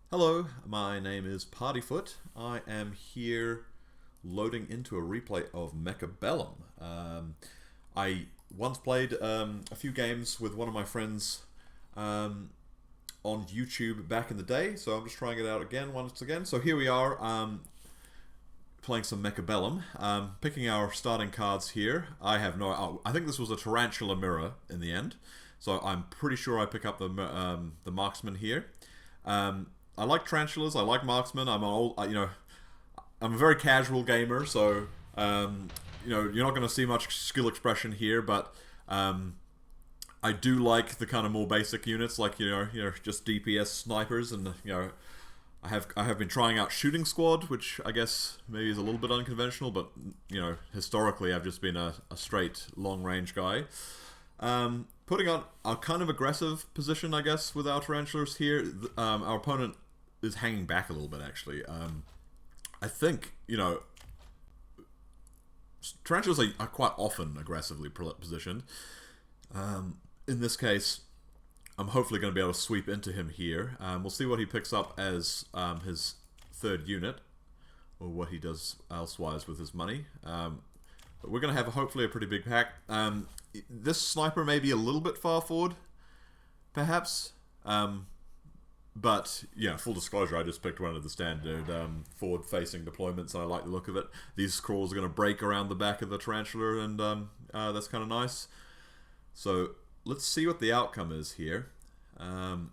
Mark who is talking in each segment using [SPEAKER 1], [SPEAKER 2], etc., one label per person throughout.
[SPEAKER 1] Hello, my name is Partyfoot. I am here loading into a replay of Mechabellum. I once played a few games with one of my friends on YouTube back in the day, so I'm just trying it out again once again. So here we are playing some Mechabellum, picking our starting cards here. I think this was a Tarantula Mirror in the end, so I'm pretty sure I pick up the Marksman here. I like tarantulas. I like marksmen. I'm a very casual gamer, so you're not going to see much skill expression here. But I do like the kind of more basic units, like just DPS snipers, and I have been trying out shooting squad, which I guess maybe is a little bit unconventional, but historically I've just been a straight long range guy. Putting on a kind of aggressive position, I guess, with our tarantulas here. Our opponent is hanging back a little bit, actually. I think, tarantulas are quite often aggressively positioned. In this case, I'm hopefully going to be able to sweep into him here. We'll see what he picks up as his third unit, or what he does elsewise with his money. But we're going to have hopefully a pretty big pack. This sniper may be a little bit far forward, perhaps. But, yeah, full disclosure, I just picked one of the standard forward-facing deployments, and I like the look of it. These crawls are going to break around the back of the tarantula, and that's kind of nice. So, let's see what the outcome is here. Our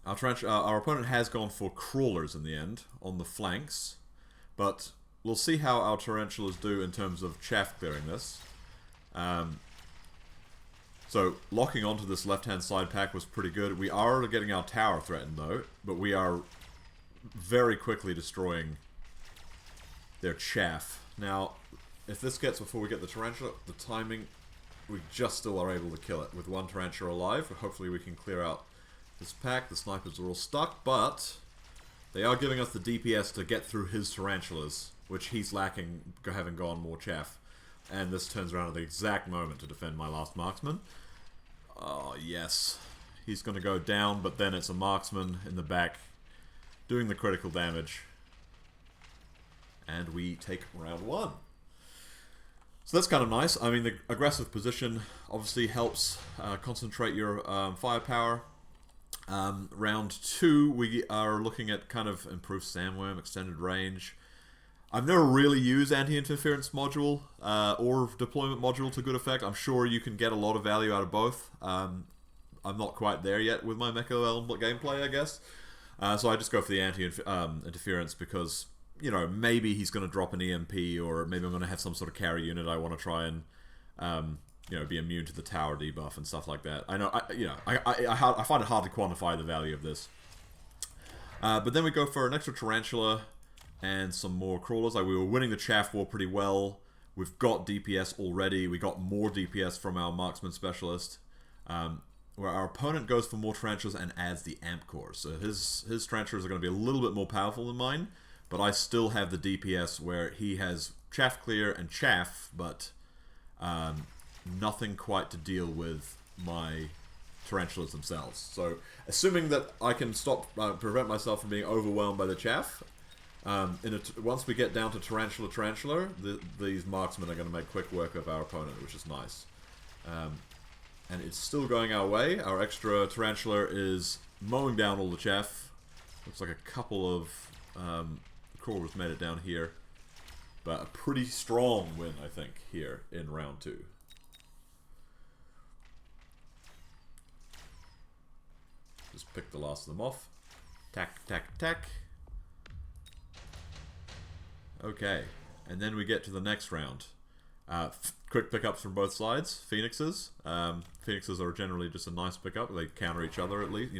[SPEAKER 1] opponent has gone for crawlers in the end, on the flanks. But we'll see how our tarantulas do in terms of chaff clearing this. So, locking onto this left-hand side pack was pretty good. We are getting our tower threatened, though, but we are very quickly destroying their chaff. Now, if this gets before we get the tarantula, the timing, we just still are able to kill it. With one tarantula alive, hopefully we can clear out this pack. The snipers are all stuck, but they are giving us the DPS to get through his tarantulas, which he's lacking, having gone more chaff. And this turns around at the exact moment to defend my last marksman. Oh, yes. He's going to go down, but then it's a marksman in the back doing the critical damage. And we take round one. So that's kind of nice. I mean, the aggressive position obviously helps concentrate your firepower. Round two, we are looking at kind of improved sandworm, extended range. I've never really used anti-interference module or deployment module to good effect. I'm sure you can get a lot of value out of both. I'm not quite there yet with my Mechabellum gameplay, I guess. So I just go for the anti-interference because, maybe he's going to drop an EMP, or maybe I'm going to have some sort of carry unit I want to try and, be immune to the tower debuff and stuff like that. I know, I find it hard to quantify the value of this. But then we go for an extra tarantula and some more crawlers. We were winning the chaff war pretty well. We've got DPS already. We got more DPS from our marksman specialist. Where our opponent goes for more tarantulas and adds the amp cores. So his tarantulas are going to be a little bit more powerful than mine, but I still have the DPS where he has chaff clear and chaff, but nothing quite to deal with my tarantulas themselves. So assuming that I can prevent myself from being overwhelmed by the chaff, once we get down to tarantula, these marksmen are going to make quick work of our opponent, which is nice. And it's still going our way. Our extra tarantula is mowing down all the chaff. Looks like a couple of crawlers made it down here. But a pretty strong win, I think, here in round two. Just pick the last of them off. Tack, tack, tack. Okay, and then we get to the next round. Quick pickups from both sides. Phoenixes. Phoenixes are generally just a nice pickup. They counter each other at least,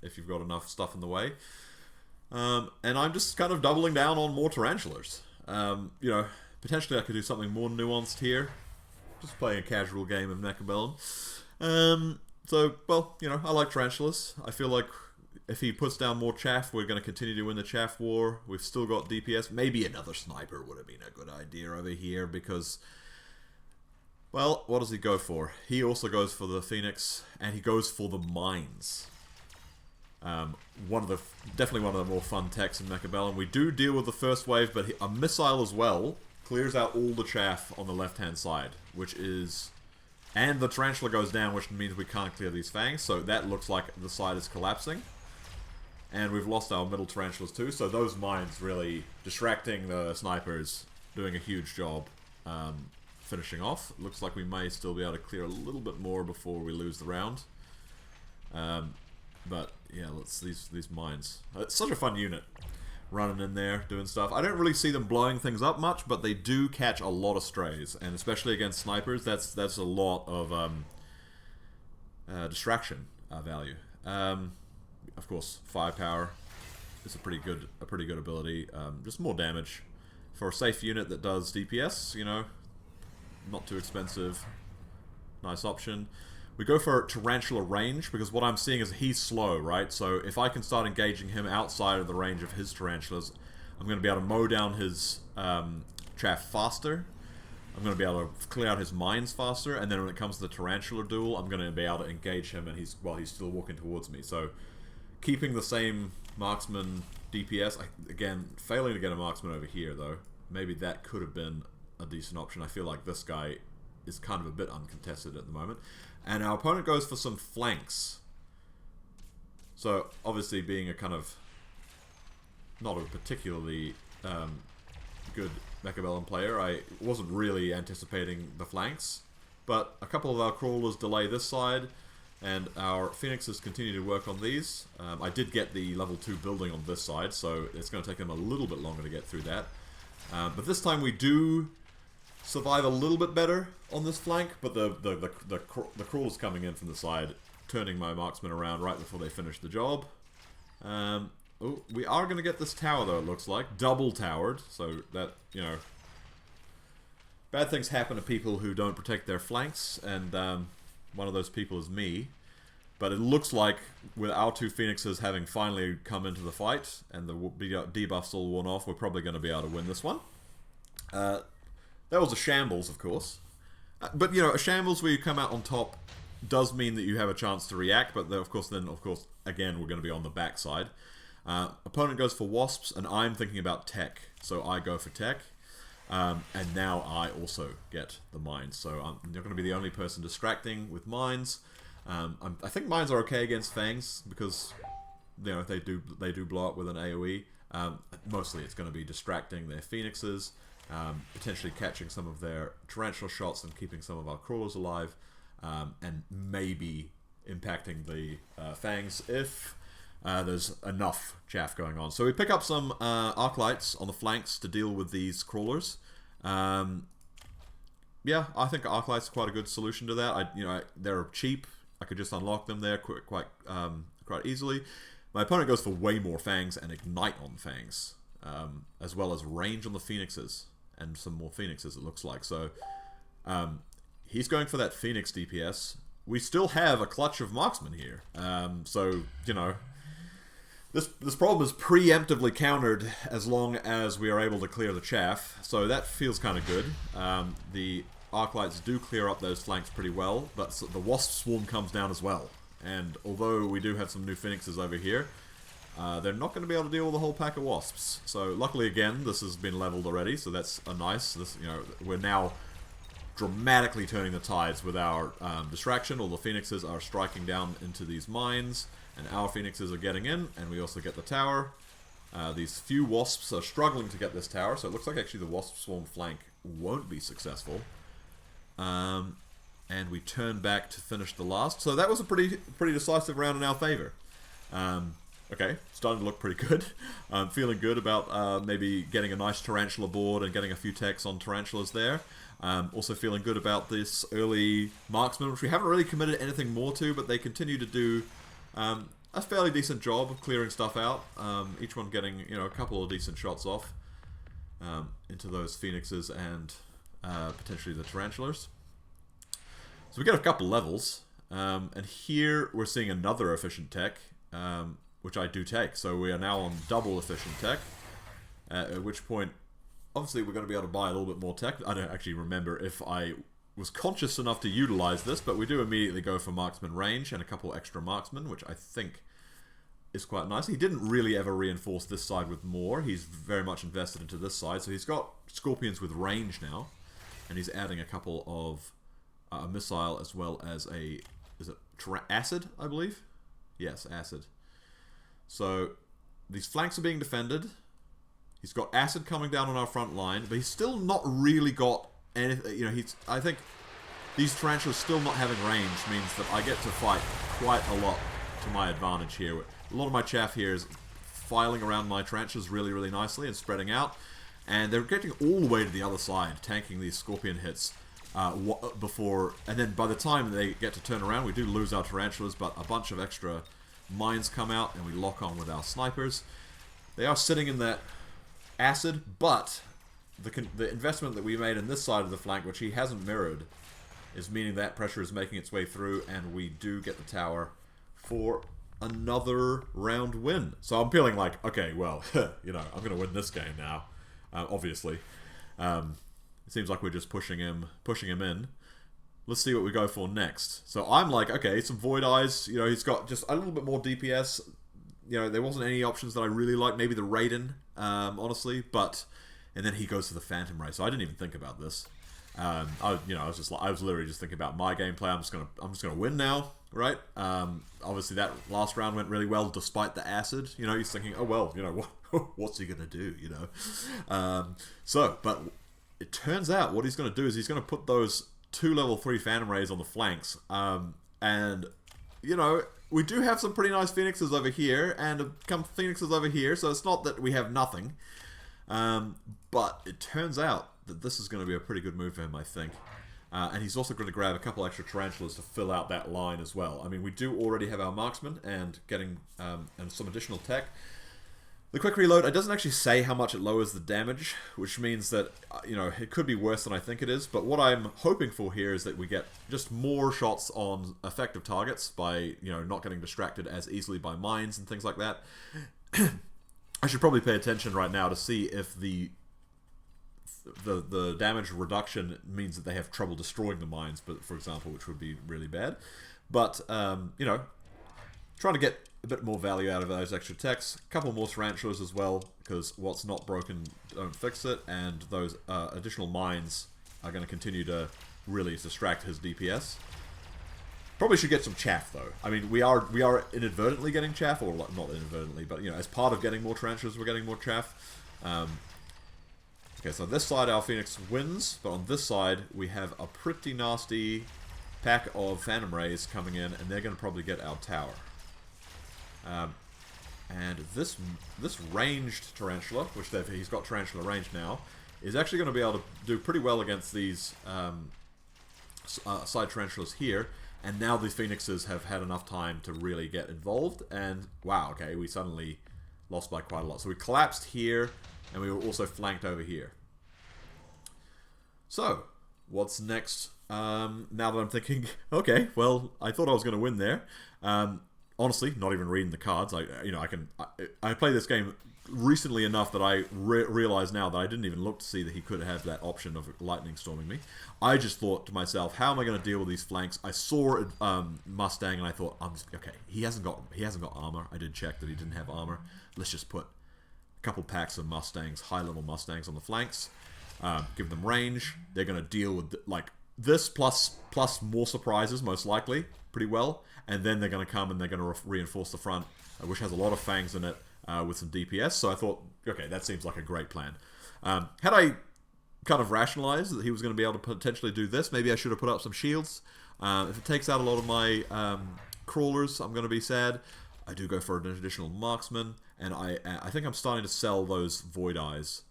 [SPEAKER 1] if you've got enough stuff in the way. And I'm just kind of doubling down on more tarantulas. Potentially I could do something more nuanced here. Just playing a casual game of Mechabellum. I like tarantulas. I feel like if he puts down more chaff, we're going to continue to win the chaff war. We've still got DPS. Maybe another sniper would have been a good idea over here because, well, what does he go for? He also goes for the Phoenix, and he goes for the mines. Definitely one of the more fun techs in Mechabellum. We do deal with the first wave, but a missile as well clears out all the chaff on the left-hand side, which is... And the tarantula goes down, which means we can't clear these fangs, so that looks like the side is collapsing. And we've lost our middle tarantulas too, so those mines really distracting the snipers, doing a huge job finishing off. Looks like we may still be able to clear a little bit more before we lose the round. But yeah, these mines. It's such a fun unit, running in there, doing stuff. I don't really see them blowing things up much, but they do catch a lot of strays, and especially against snipers, that's a lot of distraction value. Of course, firepower is a pretty good ability. Just more damage for a safe unit that does DPS. You know, not too expensive. Nice option. We go for tarantula range because what I'm seeing is he's slow, right? So if I can start engaging him outside of the range of his tarantulas, I'm going to be able to mow down his chaff faster. I'm going to be able to clear out his mines faster, and then when it comes to the tarantula duel, I'm going to be able to engage him, and he's still walking towards me. So keeping the same marksman DPS, again, failing to get a marksman over here though. Maybe that could have been a decent option. I feel like this guy is kind of a bit uncontested at the moment. And our opponent goes for some flanks. So, obviously being a kind of not a particularly good Mechabellum player, I wasn't really anticipating the flanks. But a couple of our crawlers delay this side, and our phoenixes continue to work on these. I did get the level 2 building on this side, so it's going to take them a little bit longer to get through that. But this time we do survive a little bit better on this flank, but the crawlers coming in from the side, turning my marksmen around right before they finish the job. Oh, we are going to get this tower though, it looks like. Double towered, so that, you know... Bad things happen to people who don't protect their flanks, and one of those people is me. But it looks like, with our two phoenixes having finally come into the fight, and the debuffs all worn off, we're probably going to be able to win this one. That was a shambles, of course. But, you know, a shambles where you come out on top does mean that you have a chance to react, but then, of course, again, we're going to be on the backside. Opponent goes for wasps, and I'm thinking about tech, so I go for tech. And now I also get the mines, so I'm not going to be the only person distracting with mines. I think mines are okay against fangs because, you know, they do blow up with an AoE. Mostly it's going to be distracting their phoenixes, potentially catching some of their tarantula shots and keeping some of our crawlers alive, and maybe impacting the fangs if there's enough chaff going on. So we pick up some arc lights on the flanks to deal with these crawlers. Yeah, I think arc lights are quite a good solution to that. They're cheap. I could just unlock them there quite easily. My opponent goes for way more fangs and ignite on fangs, as well as range on the phoenixes and some more phoenixes. It looks like so. He's going for that phoenix DPS. We still have a clutch of marksmen here, so you know. This problem is preemptively countered as long as we are able to clear the chaff, so that feels kind of good. The arc lights do clear up those flanks pretty well, but the wasp swarm comes down as well. And although we do have some new phoenixes over here, they're not going to be able to deal with a whole pack of wasps. So luckily, again, this has been leveled already, so that's a nice. We're now dramatically turning the tides with our distraction. All the phoenixes are striking down into these mines. And our phoenixes are getting in, and we also get the tower. These few wasps are struggling to get this tower, so it looks like actually the wasp swarm flank won't be successful. And we turn back to finish the last. So that was a pretty decisive round in our favor. Okay, starting to look pretty good. I'm feeling good about maybe getting a nice tarantula board and getting a few techs on tarantulas there. Also feeling good about this early marksman, which we haven't really committed anything more to, but they continue to do a fairly decent job of clearing stuff out. Each one getting, you know, a couple of decent shots off into those phoenixes and potentially the tarantulas. So we get a couple levels, and here we're seeing another efficient tech, which I do take. So we are now on double efficient tech, at which point, obviously, we're going to be able to buy a little bit more tech. I don't actually remember if I was conscious enough to utilize this, but we do immediately go for marksman range and a couple extra marksmen, which I think is quite nice. He didn't really ever reinforce this side with more. He's very much invested into this side. So he's got Scorpions with range now. And he's adding a couple of a missile as well as a... Is it acid, I believe? Yes, acid. So these flanks are being defended. He's got acid coming down on our front line. But he's still not really got anything... You know, I think these tarantulas still not having range means that I get to fight quite a lot to my advantage here. A lot of my chaff here is filing around my tarantulas really, really nicely and spreading out. And they're getting all the way to the other side, tanking these scorpion hits before... And then by the time they get to turn around, we do lose our tarantulas, but a bunch of extra mines come out and we lock on with our snipers. They are sitting in that acid, but the investment that we made in this side of the flank, which he hasn't mirrored, is meaning that pressure is making its way through, and we do get the tower for another round win. So I'm feeling like, okay, well, you know, I'm going to win this game now. Obviously, it seems like we're just pushing him in. Let's see what we go for next. So I'm like, okay, some Void Eyes. You know, he's got just a little bit more DPS. You know, there wasn't any options that I really liked. Maybe the Raiden, honestly, but and then he goes to the Phantom Ray. So I didn't even think about this. I was literally just thinking about my gameplay. I'm just gonna win now, right? Obviously that last round went really well despite the acid. You know, he's thinking, oh well, you know, what's he gonna do? You know, but it turns out what he's gonna do is he's gonna put those 2 level 3 Phantom Rays on the flanks, and you know, we do have some pretty nice Phoenixes over here and some Phoenixes over here, so it's not that we have nothing, but it turns out that this is going to be a pretty good move for him, I think. And he's also going to grab a couple extra tarantulas to fill out that line as well. I mean, we do already have our marksman and getting and some additional tech. The quick reload, it doesn't actually say how much it lowers the damage, which means that, you know, it could be worse than I think it is. But what I'm hoping for here is that we get just more shots on effective targets by, you know, not getting distracted as easily by mines and things like that. I should probably pay attention right now to see if the damage reduction means that they have trouble destroying the mines, but for example, which would be really bad. But you know, trying to get a bit more value out of those extra techs. A couple more tarantulas as well, because what's not broken, don't fix it, and those additional mines are going to continue to really distract his DPS. Probably should get some chaff though. I mean, we are inadvertently getting chaff, or not inadvertently, but you know, as part of getting more tarantulas, we're getting more chaff. Okay, so this side our Phoenix wins, but on this side we have a pretty nasty pack of Phantom Rays coming in, and they're going to probably get our tower. And this ranged Tarantula, which he's got Tarantula range now, is actually going to be able to do pretty well against these side Tarantulas here. And now the Phoenixes have had enough time to really get involved, and wow, okay, we suddenly lost by quite a lot. So we collapsed here, and we were also flanked over here. So, what's next? Now that I'm thinking, okay, well, I thought I was going to win there. Honestly, not even reading the cards. I play this game recently enough that I realize now that I didn't even look to see that he could have that option of lightning storming me. I just thought to myself, how am I going to deal with these flanks? I saw Mustang and I thought, okay, he hasn't got armor. I did check that he didn't have armor. Let's just put a couple packs of Mustangs, high-level Mustangs on the flanks. Give them range. They're going to deal with like this plus more surprises, most likely, pretty well. And then they're going to come and they're going to reinforce the front, which has a lot of fangs in it, with some DPS. So I thought, okay, that seems like a great plan. Had I kind of rationalized that he was going to be able to potentially do this, maybe I should have put up some shields. If it takes out a lot of my crawlers, I'm going to be sad. I do go for an additional marksman, and I think I'm starting to sell those Void Eyes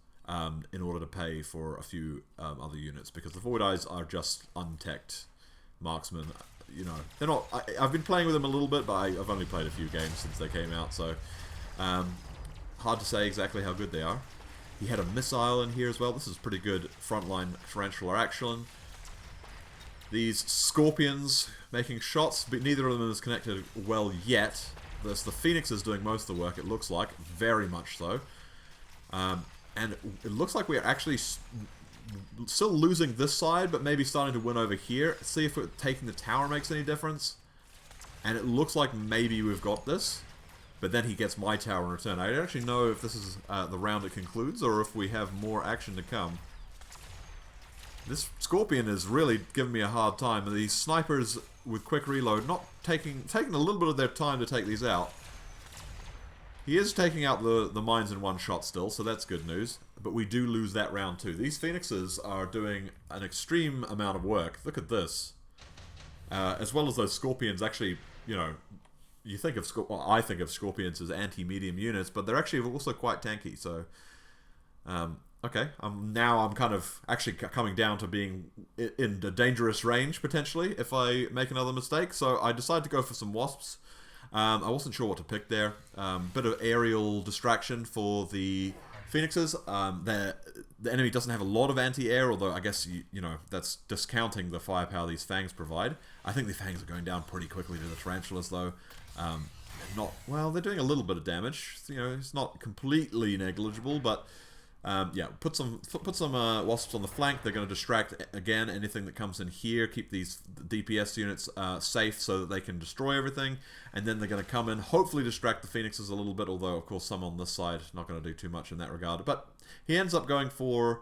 [SPEAKER 1] in order to pay for a few other units, because the Void Eyes are just untech'd marksmen. You know, they're not. I've been playing with them a little bit, but I've only played a few games since they came out, so hard to say exactly how good they are. He had a missile in here as well. This is pretty good frontline tarantula action. These scorpions making shots, but neither of them is connected well yet. The Phoenix is doing most of the work, it looks like, very much so. And it looks like we're actually still losing this side, but maybe starting to win over here. See if taking the tower makes any difference. And it looks like maybe we've got this. but then he gets my tower in return. I don't actually know if this is the round that concludes, or if we have more action to come. This Scorpion is really giving me a hard time. These snipers with quick reload, not taking a little bit of their time to take these out. He is taking out the mines in one shot still, so that's good news. But we do lose that round too. These Phoenixes are doing an extreme amount of work. Look at this. As well as those Scorpions, actually, you know, you think of I think of Scorpions as anti-medium units, but they're actually also quite tanky. So, okay, now I'm kind of actually coming down to being in a dangerous range potentially if I make another mistake. So I decided to go for some Wasps. I wasn't sure what to pick there. Bit of aerial distraction for the Phoenixes. The enemy doesn't have a lot of anti-air, although I guess you know that's discounting the firepower these Fangs provide. I think the Fangs are going down pretty quickly to the Tarantulas, though. Not well. They're doing a little bit of damage. You know, it's not completely negligible, but yeah, put some Wasps on the flank. They're going to distract again anything that comes in here. Keep these DPS units safe so that they can destroy everything, and then they're going to come in, hopefully distract the Phoenixes a little bit. Although of course some on this side not going to do too much in that regard. But he ends up going for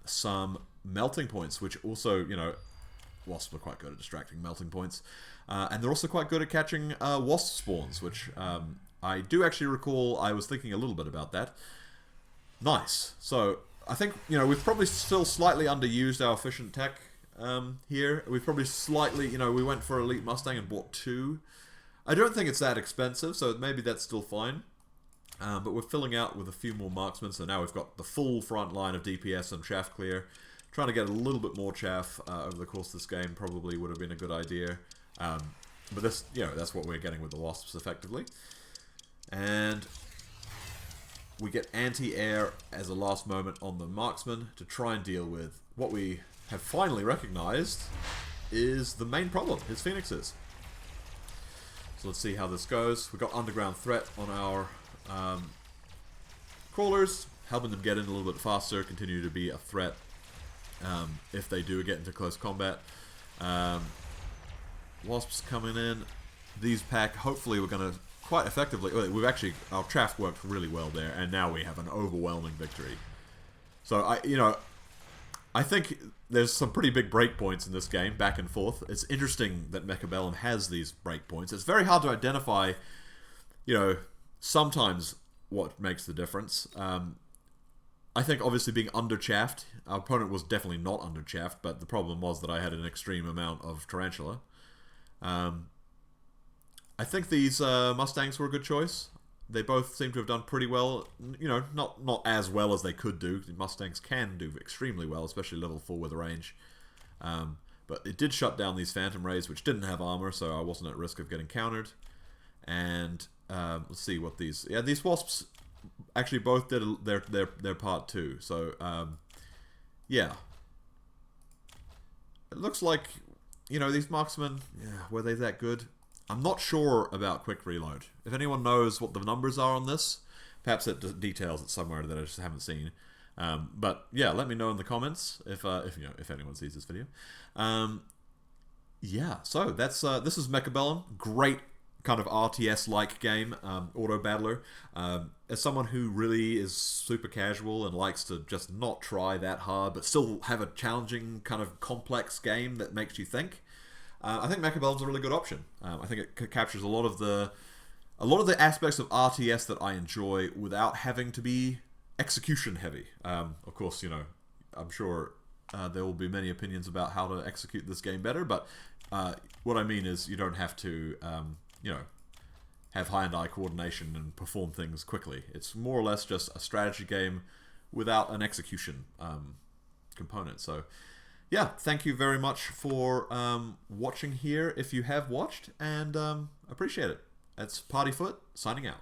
[SPEAKER 1] some melting points, which also, you know, Wasps are quite good at distracting melting points, and they're also quite good at catching Wasp spawns, which I do actually recall. I was thinking a little bit about that. Nice. So I think, you know, we've probably still slightly underused our efficient tech here. We've probably slightly, you know, we went for Elite Mustang and bought 2. I don't think it's that expensive, so maybe that's still fine. But we're filling out with a few more marksmen, so now we've got the full front line of DPS and chaff clear. Trying to get a little bit more chaff over the course of this game probably would have been a good idea. But this, you know, that's what we're getting with the Wasps effectively. And we get anti-air as a last moment on the marksman to try and deal with what we have finally recognized is the main problem, his Phoenixes. So let's see how this goes. We've got underground threat on our crawlers, helping them get in a little bit faster, continue to be a threat if they do get into close combat. Wasps coming in. These pack, hopefully we're going to quite effectively, we've actually, our chaff worked really well there, and now we have an overwhelming victory. So I think there's some pretty big breakpoints in this game, back and forth. It's interesting that Mechabellum has these breakpoints. It's very hard to identify, you know, sometimes what makes the difference. I think obviously being under-chaffed, our opponent was definitely not under-chaffed, but the problem was that I had an extreme amount of Tarantula. I think these Mustangs were a good choice. They both seem to have done pretty well. You know, not as well as they could do. Mustangs can do extremely well, especially level 4 with range. But it did shut down these Phantom Rays, which didn't have armor, so I wasn't at risk of getting countered. And let's see what these... Yeah, these Wasps actually both did their part too. So, yeah. It looks like, you know, these marksmen, yeah, were they that good? I'm not sure about quick reload. If anyone knows what the numbers are on this, perhaps it details it somewhere that I just haven't seen. But yeah, let me know in the comments if anyone sees this video. Yeah, so that's this is Mechabellum. Great kind of RTS-like game, auto battler. As someone who really is super casual and likes to just not try that hard, but still have a challenging kind of complex game that makes you think. I think Mechabellum's a really good option. I think it captures a lot of the aspects of RTS that I enjoy without having to be execution heavy. Of course, you know, I'm sure there will be many opinions about how to execute this game better, but what I mean is you don't have to, you know, have hand-eye coordination and perform things quickly. It's more or less just a strategy game without an execution component. So, yeah, thank you very much for watching here if you have watched, and appreciate it. That's Partyfoot signing out.